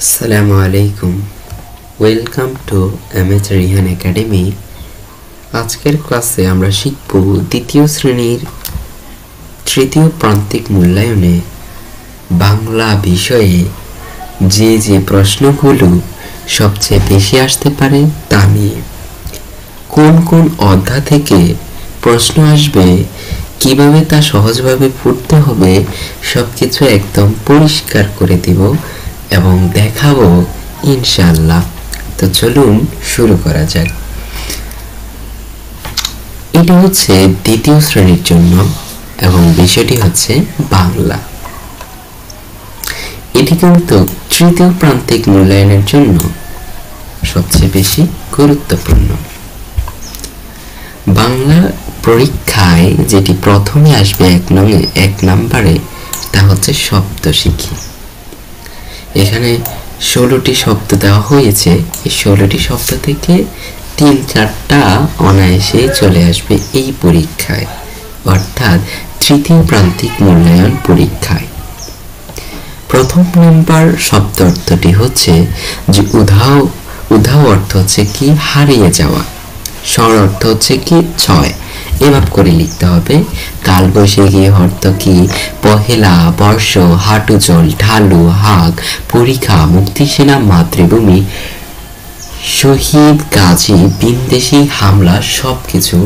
আসসালামু আলাইকুম। Welcome to MH Rihan academy. আজকের ক্লাসে আমরা শিখব দ্বিতীয় শ্রেণীর তৃতীয় প্রান্তিক মূল্যায়নে বাংলা বিষয়ে যে প্রশ্নগুলো সবচেয়ে বেশি আসতে পারে তা নিয়ে। কোন কোন অধ্যায় থেকে প্রশ্ন আসবে, কিভাবে তা সহজভাবে পড়তে হবে, সবকিছু একদম পরিষ্কার করে দিব এবং দেখাবো ইনশাআল্লাহ। তো চলুন শুরু করা যাক। এটা হচ্ছে দ্বিতীয় শ্রেণীর জন্য এবং বিষয়টি হচ্ছে বাংলা। এটি কিন্তু তৃতীয় প্রান্তিক মূল্যায়নের জন্য সবচেয়ে বেশি গুরুত্বপূর্ণ। বাংলা পরীক্ষায় যেটি প্রথমে আসবে এক নম্বরে তা হচ্ছে শব্দ শিখি। এখানে 16টি শব্দ দেওয়া হয়েছে। এই 16টি শব্দ থেকে 3-4টা অনায়াসে চলে আসবে এই পরীক্ষায়, অর্থাৎ তৃতীয় প্রান্তিক মূল্যায়ন পরীক্ষায়। প্রথম নাম্বার শব্দ অর্থটি হচ্ছে যে উধাও। উধাও অর্থ হচ্ছে কি হারিয়ে যাওয়া। স্বর অর্থ হচ্ছে কি ছয়। এভাবে করে লিখতে হবে। কালবৈশাখী অর্থ কি পহেলা, বর্ষ, হাঁটু জল, ঢালু, হাক, পরীক্ষা, মুক্তিসেনা, মাতৃভূমি, শহীদ, গাজী, বিন্দেশী, হামলা, সবকিছু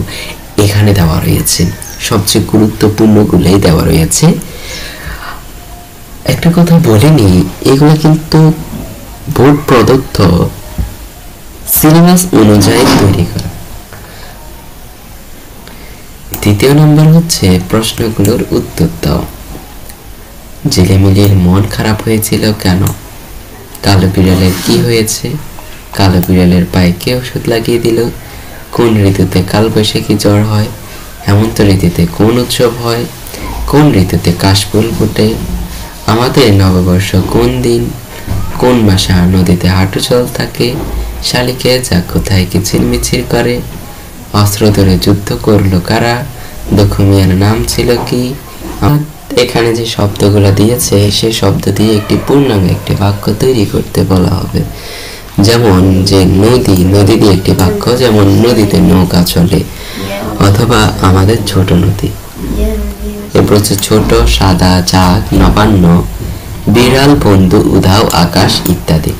এখানে দেওয়া রয়েছে। সবচেয়ে গুরুত্বপূর্ণ গুলোই দেওয়া রয়েছে। একটা কথা বলে নি, এগুলো কিন্তু বোর্ড প্রদত্ত সিলেবাস অনুযায়ী তৈরি করা। দ্বিতীয় নম্বর হচ্ছে প্রশ্নগুলোর উত্তর দাও। ঝিলিমিলির মন খারাপ হয়েছিল কেন? কালো বিড়ালের কি হয়েছে? কালো বিড়ালের পায়ে কে ওষুধ লাগিয়ে দিল? কোন ঋতুতে কালবৈশাখী জ্বর হয়? হেমন্ত ঋতুতে কোন উৎসব হয়? কোন ঋতুতে কাশফুল ফোটে? আমাদের নববর্ষ কোন দিন? কোন মাসে নদীতে হাঁটু জল থাকে? শালিকে যা কোথায় কি ঝিলমিছিল করে? অস্ত্র ধরে যুদ্ধ করলো কারা? দুঃখু মিয়ার নাম ছিল কি? এখানে যে শব্দগুলো দিয়েছে সেই শব্দ দিয়ে একটি পূর্ণাঙ্গ একটি বাক্য তৈরি করতে বলা হবে। যেমন যে নদী, নদী দিয়ে একটি বাক্য, যেমন নদীতে নৌকা চলে, অথবা আমাদের ছোট নদী। এরপর হচ্ছে ছোট, সাদা, চাক, নবান্ন, বিড়াল, বন্ধু, উধাও, আকাশ ইত্যাদি।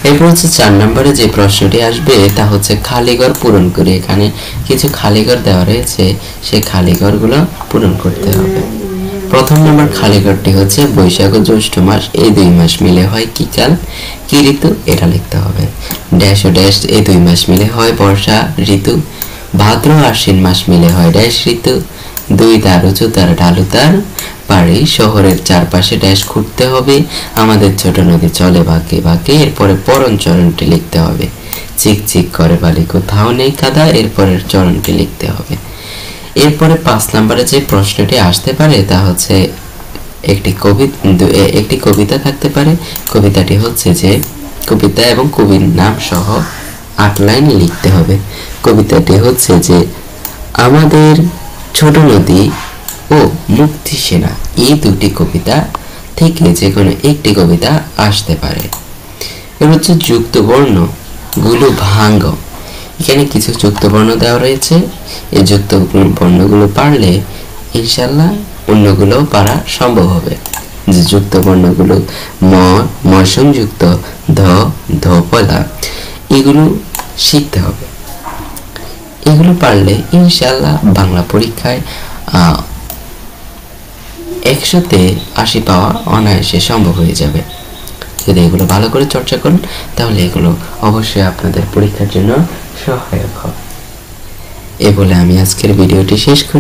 এরপর হচ্ছে 4 নম্বরে যে প্রশ্নটি আসবে তা হচ্ছে খালিঘর পূরণ করে। এখানে কিছু খালিঘর দেওয়া রয়েছে, সেই খালিঘরগুলো পূরণ করতে হবে। প্রথম নম্বর খালিঘরটি হচ্ছে বৈশাখ ও জ্যৈষ্ঠ মাস, এই 2 মাস মিলে হয় কি কাল, কি ঋতু, এটা লিখতে হবে। ড্যাশ ও ড্যাশ, এই 2 মাস মিলে হয় বর্ষা ঋতু। ভাদ্র আশ্বিন মাস মিলে হয় ড্যাশ ঋতু। 2 তার উঁচু তার ঢালু তার পাড়ি, শহরের চারপাশে ড্যাশ ঘুরতে হবে। আমাদের ছোট নদী চলে বাঁকে বাঁকে। এরপরে পরন চরণটি লিখতে হবে। চিকচিক করে বালি, কোথাও নেই কাদা, এরপরের চরণটি লিখতে হবে। এরপরে 5 নম্বরে যে প্রশ্নটি আসতে পারে তা হচ্ছে একটি কবিতা থাকতে পারে। কবিতাটি হচ্ছে যে কবিতা এবং কবির নাম সহ 8 লাইন লিখতে হবে। কবিতাটি হচ্ছে যে আমাদের ছোট নদী ও মুক্তিসেনা, এই 2টি কবিতা থেকে যে কোনো একটি কবিতা আসতে পারে। এর হচ্ছে যুক্ত বর্ণ গুলো ভাঙ্গ। এখানে কিছু যুক্ত বর্ণ দেওয়া রয়েছে। এই যুক্ত বর্ণগুলো পারলে ইনশাল্লাহ অন্যগুলো পারা সম্ভব হবে। যে যুক্ত বর্ণগুলো ম সংযুক্ত, ধপলা, এগুলো শিখতে হবে। এগুলো পারলে ইনশাল্লাহ বাংলা পরীক্ষায় 100তে 80 পাওয়া অনায়াসে সম্ভব হয়ে যাবে। যদি এগুলো ভালো করে চর্চা করেন তাহলে এগুলো অবশ্যই আপনাদের পরীক্ষার জন্য সহায়ক হবে। এ বলে আমি আজকের ভিডিওটি শেষ করছি।